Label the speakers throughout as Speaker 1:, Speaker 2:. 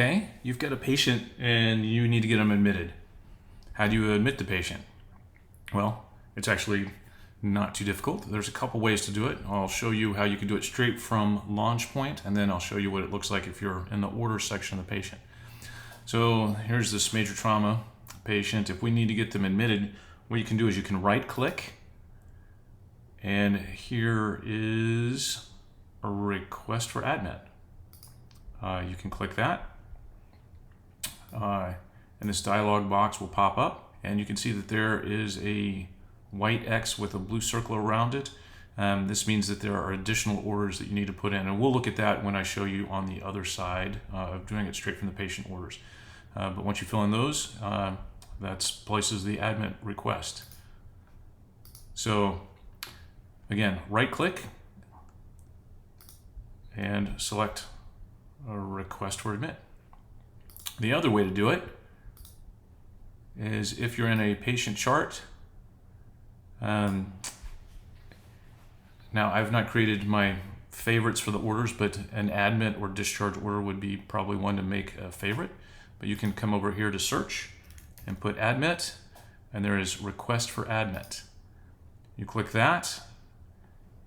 Speaker 1: Okay, you've got a patient and you need to get them admitted. How do you admit the patient? Well, it's actually not too difficult. There's a couple ways to do it. I'll show you how you can do it straight from launch point, and then I'll show you what it looks like if you're in the order section of the patient. So here's this major trauma patient. If we need to get them admitted, what you can do is you can right click, and here is a request for admit. You can click that. And this dialog box will pop up, and you can see that there is a white X with a blue circle around it. This means that there are additional orders that you need to put in, and we'll look at that when I show you on the other side of doing it straight from the patient orders. But once you fill in those, that places the admit request. So again, right click and select a request for admit. The other way to do it is if you're in a patient chart. Now, I've not created my favorites for the orders, but an admit or discharge order would be probably one to make a favorite. But you can come over here to search and put admit, and there is request for admit. You click that,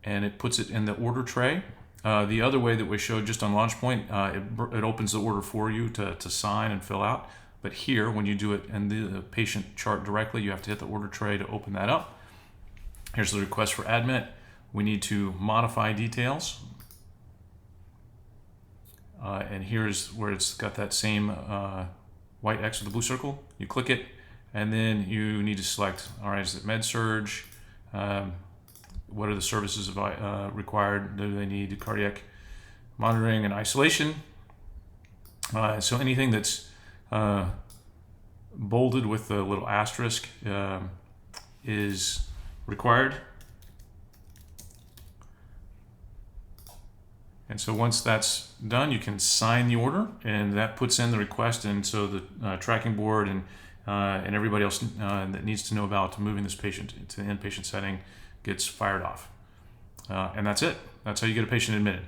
Speaker 1: and it puts it in the order tray. The other way that we showed just on launch point, it opens the order for you to sign and fill out. But here, when you do it in the patient chart directly, you have to hit the order tray to open that up. Here's the request for admit. We need to modify details. And here's where it's got that same white X with the blue circle. You click it, and then you need to select, all right, is it med-surg? What are the services required? Do they need cardiac monitoring and isolation? So anything that's bolded with the little asterisk is required. And so once that's done, you can sign the order, and that puts in the request, and so the tracking board and everybody else that needs to know about moving this patient to the inpatient setting gets fired off. And that's it. That's how you get a patient admitted.